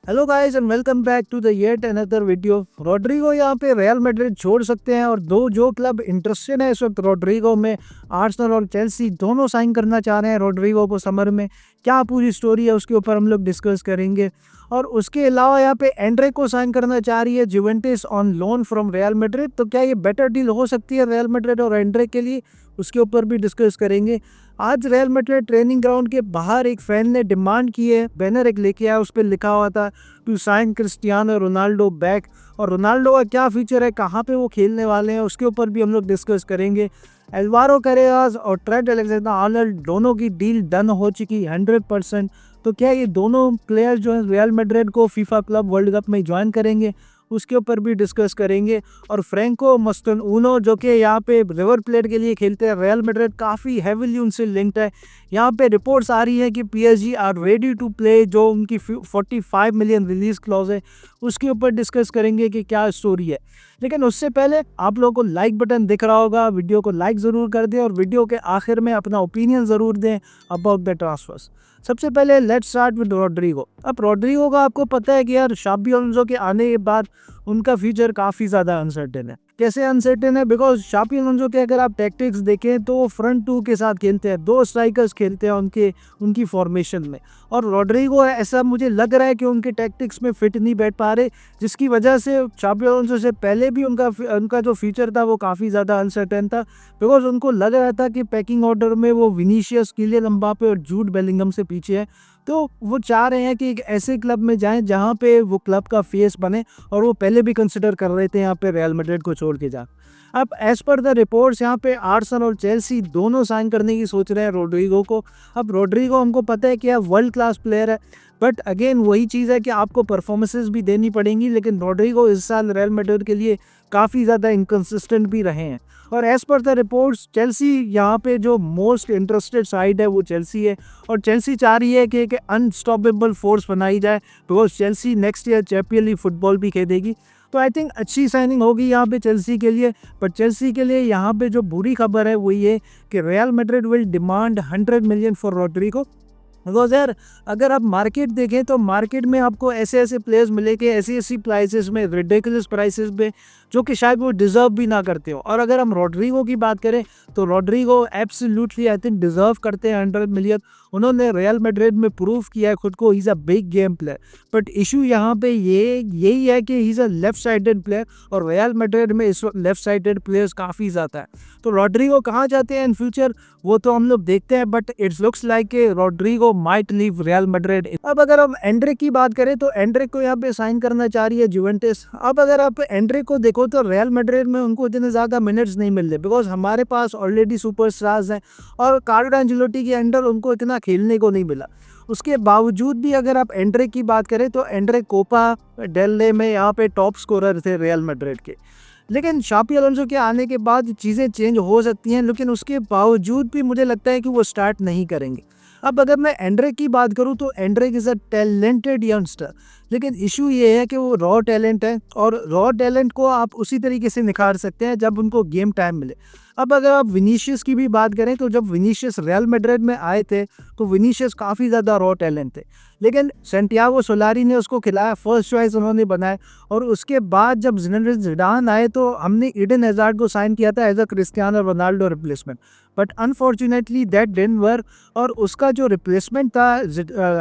Hello guys and welcome back to the yet another video. Rodrigo यहाँ पे real Madrid छोड़ सकते हैं और दो जो क्लब इंटरेस्टेड है इस वक्त रोड्रिगो में, आर्सेनल और चेल्सी दोनों साइन करना चाह रहे हैं रोड्रिगो को समर में। क्या पूरी स्टोरी है उसके ऊपर हम लोग डिस्कस करेंगे। और उसके अलावा यहाँ पे एंड्रे को साइन करना चाह रही है Juventus on loan from real Madrid. तो क्या ये बेटर डील हो सकती है रियल मैड्रिड और एंड्रे के लिए, उसके ऊपर भी डिस्कस करेंगे। आज रियल मैड्रिड ट्रेनिंग ग्राउंड के बाहर एक फैन ने डिमांड की है, बैनर एक लेके आया, उस पर लिखा हुआ था to sign Cristiano Ronaldo back. और रोनाल्डो का क्या फ्यूचर है, कहाँ पे वो खेलने वाले हैं, उसके ऊपर भी हम लोग डिस्कस करेंगे। एल्वारो कैरेरास और ट्रेंट अलेक्जेंडर-आर्नोल्ड दोनों की डील डन हो चुकी 100%। तो क्या ये दोनों प्लेयर्स जो है रियल मैड्रिड को फीफा क्लब वर्ल्ड कप में ज्वाइन करेंगे, उसके ऊपर भी डिस्कस करेंगे। और फ्रैंको मस्तानुनो जो कि यहाँ पे रिवर प्लेट के लिए खेलते हैं, रियल मैड्रिड काफ़ी हैविली उनसे लिंक्ड है। यहाँ पे रिपोर्ट्स आ रही है कि PSG are ready to play, जो उनकी 45 मिलियन रिलीज क्लॉज है, उसके ऊपर डिस्कस करेंगे कि क्या स्टोरी है। लेकिन उससे पहले आप लोगों को लाइक बटन दिख रहा होगा, वीडियो को लाइक ज़रूर कर दें और वीडियो के आखिर में अपना ओपिनियन ज़रूर दें अबाउट द ट्रांसफर्स। सबसे पहले लेट्स स्टार्ट विद रोड्रिगो। अब रोड्रिगो का आपको पता है कि यार शाबी अलोंसो के आने के बाद उनका फ्यूचर काफ़ी ज़्यादा अनसर्टेन है। कैसे अनसर्टेन है? बिकॉज शाबी अलोंसो के अगर आप टैक्टिक्स देखें तो वो फ्रंट टू के साथ खेलते हैं, दो स्ट्राइकर्स खेलते हैं उनकी फॉर्मेशन में। और रोड्रिगो ऐसा मुझे लग रहा है कि उनके टैक्टिक्स में फिट नहीं बैठ पा रहे, जिसकी वजह से शाबी अलोंसो से पहले भी उनका जो फ्यूचर था वो काफ़ी ज़्यादा अनसर्टेन था। बिकॉज उनको लग रहा था कि पैकिंग ऑर्डर में वो विनीशियस, किलियन एम्बापे और जूड बेलिंगम से पीछे है। तो वो चाह रहे हैं कि एक ऐसे क्लब में जाएं जहां पे वो क्लब का फेस बने, और वो पहले भी कंसिडर कर रहे थे यहाँ पे रियल मैड्रिड को छोड़ के जा। अब एज पर द रिपोर्ट्स यहाँ पे आर्सेनल और चेल्सी दोनों साइन करने की सोच रहे हैं रोड्रिगो को। अब रोड्रिगो हमको पता है कि यह वर्ल्ड क्लास प्लेयर है, बट अगेन वही चीज़ है कि आपको परफॉर्मेंसेस भी देनी पड़ेंगी। लेकिन रोड्रिगो इस साल रियल मैड्रिड के लिए काफ़ी ज़्यादा इनकन्सिस्टेंट भी रहे हैं। और as per the reports Chelsea यहाँ पे जो मोस्ट इंटरेस्टेड साइड है वो चेल्सी है। और चेल्सी चाह रही है कि एक अनस्टॉपेबल फोर्स बनाई जाए, because Chelsea next year champion league football भी खेलेगी। तो आई थिंक अच्छी साइनिंग होगी यहाँ पे चेल्सी के लिए। पर चेल्सी के लिए यहाँ पे जो बुरी खबर है वो ये कि Real Madrid will demand 100 million for Rodrigo. Because यार अगर आप मार्केट देखें तो मार्केट में आपको ऐसे प्लेयर्स मिलेंगे ऐसी प्राइसेस में, रिडिकुलस प्राइसेस में, जो कि शायद वो डिज़र्व भी ना करते हो। और अगर हम रोड्रिगो की बात करें तो Rodrigo absolutely I think deserve करते हैं 100 मिलियन। उन्होंने रियल मैड्रिड में प्रूव किया है खुद को, ही is a big game player. But issue यहाँ पे यही है कि ही is a left sided player, और रियल मैड्रिड में इस वक्त लेफ्ट साइडेड प्लेयर्स काफ़ी ज़्यादा है। तो रोड्रिगो कहाँ जाते हैं इन फ्यूचर वो तो हम लोग देखते हैं, but it's looks like Rodrigo might leave Real Madrid. अब अगर हम एंड्रिक की बात करें तो एंड्रिक को यहाँ पे साइन करना चाह रही है जुवेंटस। अब अगर आप एंड्रिक को देखो तो रियल मैड्रिड में उनको इतने ज़्यादा मिनट्स नहीं मिल रहे, बिकॉज हमारे पास ऑलरेडी सुपरस्टार्स हैं और कार्लो एंजेलोटी के अंडर उनको इतना खेलने को नहीं मिला। उसके बावजूद भी अगर आप एंड्रिक की बात करें तो एंड्रिक कोपा डेल रे में यहाँ पे टॉप स्कोरर थे रियल मैड्रिड के। लेकिन शाबी अलोंसो के आने के बाद चीज़ें चेंज हो सकती हैं, लेकिन उसके बावजूद भी मुझे लगता है कि वो स्टार्ट नहीं करेंगे। अब अगर मैं एंड्रिक की बात करूं तो Anrich is a talented youngster, लेकिन इशू ये है कि वो रॉ टैलेंट है, और रॉ टैलेंट को आप उसी तरीके से निखार सकते हैं जब उनको गेम टाइम मिले। अब अगर आप विनीशियस की भी बात करें तो जब विनीशियस रियल मैड्रिड में आए थे तो विनीशियस काफ़ी ज़्यादा रॉ टैलेंट थे, लेकिन सैंटियागो सोलारी ने उसको खिलाया, फर्स्ट चॉइस उन्होंने बनाया। और उसके बाद जब ज़िनेडिन ज़िडान आए तो हमने ईडन हैज़ार्ड को साइन किया था as a Cristiano Ronaldo replacement, but unfortunately that didn't work. और उसका जो रिप्लेसमेंट था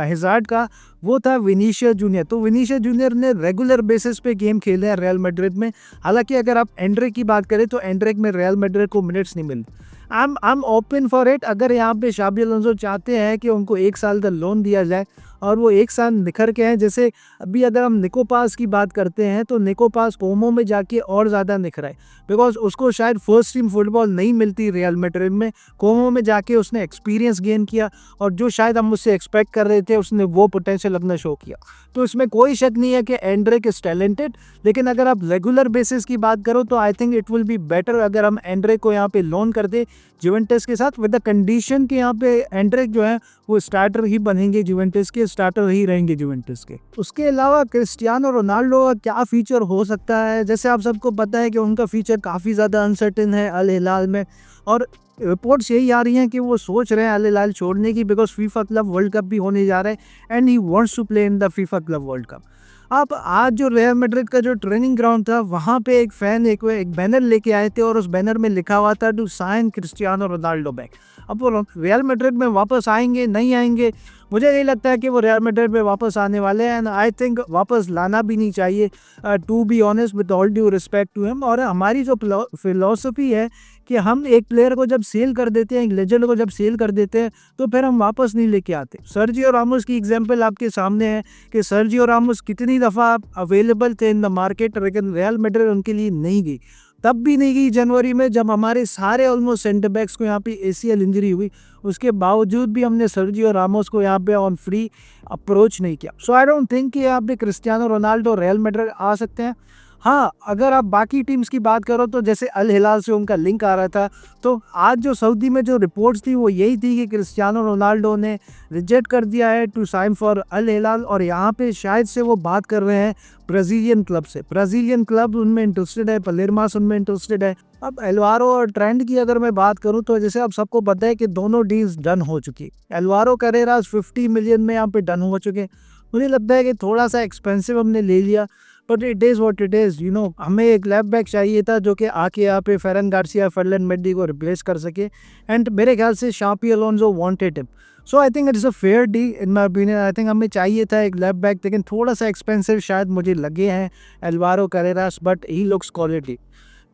हैज़ार्ड का वो था विनीशियस जूनियर। तो विनीशियस जूनियर ने रेगुलर बेसिस पे गेम खेले हैं रियल मैड्रिड में। हालांकि अगर आप एंड्रिक की बात करें तो एंड्रिक में रियल मैड्रिड को मिनट्स नहीं मिलते। I am open for it. अगर यहाँ पे शाबी अलोंसो चाहते हैं कि उनको 1 साल का लोन दिया जाए और वो 1 साल निखर के हैं, जैसे अभी अगर हम निको पास की बात करते हैं तो निको पास कोमो में जाके और ज़्यादा निखरा है, बिकॉज उसको शायद फर्स्ट टीम फुटबॉल नहीं मिलती रियल मैड्रिड में। कोमो में जाके उसने एक्सपीरियंस गेन किया और जो शायद हम उससे एक्सपेक्ट कर रहे थे उसने वो पोटेंशियल अपना शो किया। तो इसमें कोई शक नहीं है कि एंड्रिक इज टैलेंटेड, लेकिन अगर आप रेगुलर बेसिस की बात करो तो I think it will be better अगर हम एंड्रिक को यहाँ पे लोन कर दे जुवेंटस के साथ, विद द कंडीशन कि यहाँ पे एंड्रिक जो है वो स्टार्टर ही बनेंगे, जुवेंटस के स्टार्टर ही रहेंगे जुवेंटस के। उसके अलावा क्रिस्टियानो रोनाल्डो का क्या फीचर हो सकता है, जैसे आप सबको पता है कि उनका फीचर काफ़ी ज़्यादा अनसर्टेन है अल हिलाल में। और रिपोर्ट्स यही आ रही हैं कि वो सोच रहे हैं अल हिलाल छोड़ने की, because FIFA Club World Cup भी होने जा रहा है and he wants to play in the FIFA Club World Cup. अब आज जो रियल मैड्रिड का जो ट्रेनिंग ग्राउंड था, वहाँ पे एक फैन एक बैनर लेके आए थे और उस बैनर में लिखा हुआ था to sign Cristiano Ronaldo back. अब वो रियल मैड्रिड में वापस आएंगे नहीं आएंगे, मुझे नहीं लगता है कि वो रियल मैड्रिड में वापस आने वाले हैं, एंड आई थिंक वापस लाना भी नहीं चाहिए, to be honest with all due respect to him. और हमारी जो फिलॉसफी है कि हम एक प्लेयर को जब सेल कर देते हैं, एक लेजेंड को जब सेल कर देते हैं, तो फिर हम वापस नहीं लेके आते। सर्जियो रामोस की एग्जांपल आपके सामने है कि सर्जियो रामोस कितनी दफ़ा अवेलेबल थे इन द मार्केट, लेकिन रियल मैड्रिड उनके लिए नहीं गई। तब भी नहीं गई जनवरी में, जब हमारे सारे ऑलमोस्ट सेंटर बैक्स को यहाँ पे ACL इंजरी हुई, उसके बावजूद भी हमने सर्जियो रामोस को यहाँ पे ऑन फ्री अप्रोच नहीं किया। सो आई डोंट थिंक कि यहाँ पे क्रिस्टियानो रोनाल्डो रियल मैड्रिड आ सकते हैं। हाँ, अगर आप बाकी टीम्स की बात करो तो जैसे अल हिलाल से उनका लिंक आ रहा था, तो आज जो सऊदी में जो रिपोर्ट्स थी वो यही थी कि क्रिस्टियानो रोनाल्डो ने रिजेक्ट कर दिया है टू साइन फॉर अल हिलाल, और यहाँ पे शायद से वो बात कर रहे हैं ब्राज़ीलियन क्लब से। ब्राज़ीलियन क्लब उनमें इंटरेस्टेड है, पलेर्मास उनमें इंटरेस्टेड है। अब एल्वारो और ट्रेंट की अगर मैं बात करूँ तो जैसे आप सबको पता है कि दोनों डील्स डन हो चुकी। एल्वारो करेरास 50 मिलियन में यहाँ पे डन हो चुके। मुझे लगता है कि थोड़ा सा एक्सपेंसिव हमने ले लिया, but it is what it is, you know. हमें एक लेफ्ट बैक चाहिए था जो कि आके यहाँ पे फेरन गार्सिया, फर्लन मेंडी को रिप्लेस कर सके, एंड मेरे ख्याल से Xabi Alonso wanted him. So I think it is a fair deal in my opinion. I think हमें चाहिए था एक लेफ्ट बैक, लेकिन थोड़ा सा एक्सपेंसिव शायद मुझे लगे हैं Alvaro Carreras, but he looks quality.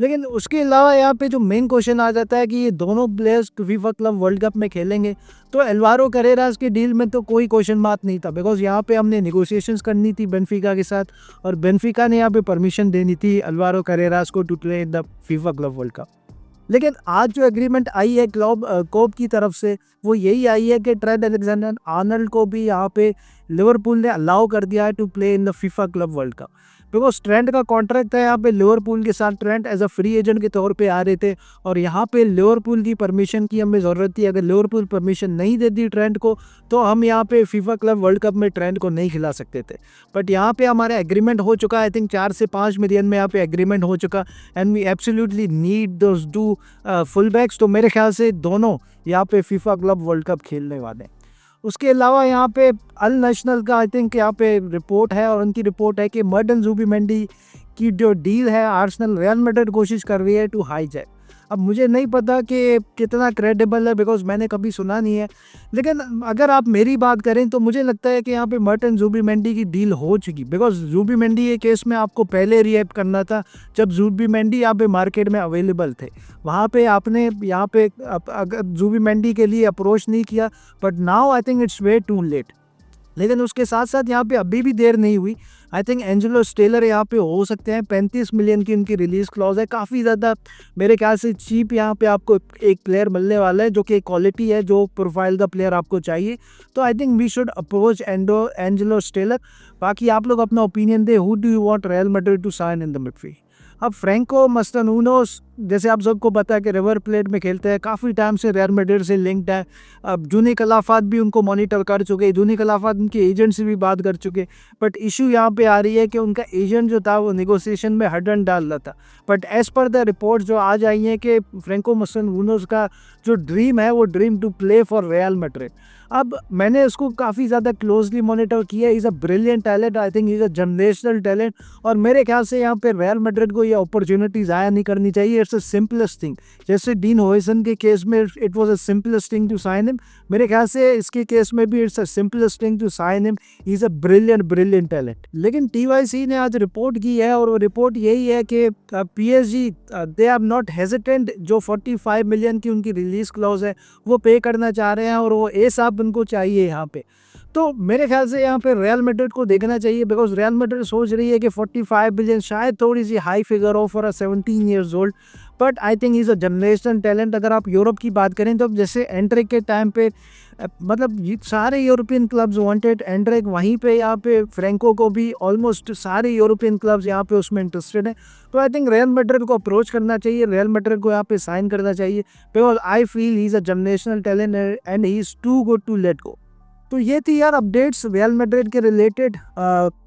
लेकिन उसके अलावा यहाँ पे जो मेन क्वेश्चन आ जाता है कि ये दोनों players FIFA Club World cup में खेलेंगे, तो एल्वारो करेरास के डील में तो कोई क्वेश्चन मार्क नहीं था, बिकॉज यहाँ पे हमने नेगोशिएशंस करनी थी बेनफिका के साथ, और बेनफिका ने यहाँ पे परमिशन देनी थी एल्वारो करेरास को to play in the FIFA Club World Cup. लेकिन आज जो एग्रीमेंट आई है कोप की तरफ से, वो यही आई है कि ट्रेंट अलेक्जेंडर आर्नल्ड को भी यहाँ पे लिवरपूल ने अलाउ कर दिया है to play in the FIFA Club World Cup, because Trent का कॉन्ट्रैक्ट था यहाँ पे लिवरपूल के साथ। Trent as a free agent के तौर पे आ रहे थे, और यहाँ पे लिवरपूल की परमिशन की हमें ज़रूरत थी। अगर लिवरपूल परमिशन नहीं देती ट्रेंट को, तो हम यहाँ पे फीफा क्लब वर्ल्ड कप में ट्रेंट को नहीं खिला सकते थे। बट यहाँ पे हमारा एग्रीमेंट हो चुका, आई थिंक 4 से 5 मिलियन में यहाँ पे एग्रीमेंट हो चुका, and we absolutely need those two full backs. तो मेरे ख्याल से दोनों यहाँ पे फीफा क्लब वर्ल्ड कप खेलने वाले हैं। उसके अलावा यहाँ पे अल नेशनल का आई थिंक यहाँ पे रिपोर्ट है, और उनकी रिपोर्ट है कि मर्टन ज़ुबिमेंडी की जो डील है आर्सेनल रियल मैड्रिड कोशिश कर रही है टू हाईजैक। अब मुझे नहीं पता कि कितना क्रेडिबल है, बिकॉज मैंने कभी सुना नहीं है, लेकिन अगर आप मेरी बात करें तो मुझे लगता है कि यहाँ पे मर्टन ज़ुबिमेंडी की डील हो चुकी, बिकॉज ज़ुबिमेंडी के केस में आपको पहले रिएक्ट करना था जब ज़ुबिमेंडी यहाँ पे मार्केट में अवेलेबल थे। वहाँ पे आपने यहाँ पे अगर ज़ुबिमेंडी के लिए अप्रोच नहीं किया, but now I think it's way too late. लेकिन उसके साथ साथ यहाँ पे अभी भी देर नहीं हुई। आई थिंक एंजेलो स्टेलर यहाँ पे हो सकते हैं, 35 मिलियन की उनकी रिलीज़ क्लॉज है, काफ़ी ज़्यादा मेरे ख्याल से चीप यहाँ पे आपको एक प्लेयर मिलने वाला है जो कि क्वालिटी है, जो प्रोफाइल का प्लेयर आपको चाहिए। तो I think we should approach Angelo Stiller. बाकी आप लोग अपना ओपिनियन दे, who do you want Real Madrid to sign in the midfield. अब फ्रैंको मस्तानुनोस, जैसे आप सबको पता है कि रिवर प्लेट में खेलते हैं, काफ़ी टाइम से रियल मैड्रिड से लिंक्ड है। अब जूनी खिलाफत भी उनको मॉनिटर कर चुके, जूनी खिलाफत उनके एजेंट से भी बात कर चुके, बट इशू यहाँ पे आ रही है कि उनका एजेंट जो था वो नेगोशिएशन में हडन डाल रहा था। But as per the report जो आज आई है कि फ्रैंको मस्तानुनोस का जो ड्रीम है वो dream to play for Real Madrid. अब मैंने इसको काफ़ी ज़्यादा क्लोजली मॉनिटर किया। Is a brilliant talent, I think is a generational talent, और मेरे ख्याल से यहाँ पे रियल मैड्रिड को ये अपॉर्चुनिटी ज़ाया नहीं करनी चाहिए। इट्स अ सिंपलेस्ट थिंग, जैसे डीन होयसन के केस में it was a simplest thing to sign him, मेरे ख्याल से इसके केस में भी it's a simplest thing to sign him. He is a brilliant talent. लेकिन TYC ने आज रिपोर्ट की है, और वो रिपोर्ट यही है कि PSG they are not hesitant, जो 45 मिलियन की उनकी रिलीज़ क्लॉज है वो पे करना चाह रहे हैं, और वो एसाब उनको चाहिए यहाँ पे। तो मेरे ख्याल से यहाँ पे रियल मैड्रिड को देखना चाहिए, बिकॉज रियल मैड्रिड सोच रही है कि 45 बिलियन शायद थोड़ी सी हाई फिगर हो for a 17 years old, but I think is a generation talent. अगर आप यूरोप की बात करें तो जैसे एंड्रिक के टाइम पे मतलब सारे यूरोपियन क्लब्स वांटेड एंड्रिक, वहीं पे यहाँ पे फ्रैंको को भी ऑलमोस्ट सारे यूरोपियन क्लब्स यहाँ पे उसमें इंटरेस्टेड हैं। तो आई थिंक रियल मैड्रिड को अप्रोच करना चाहिए, रियल मैड्रिड को यहाँ पे साइन करना चाहिए, because I feel he is a generational talent and he is too good to let go. तो ये थी यार अपडेट्स रियल मैड्रिड के रिलेटेड।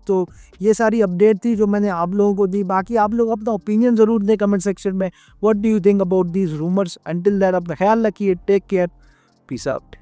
तो ये सारी अपडेट थी जो मैंने आप लोगों को दी। बाकी आप लोग अपना ओपिनियन ज़रूर दें कमेंट सेक्शन में, what do you think about these rumours. Until that अपना ख्याल रखिए, टेक केयर, पीस आउट।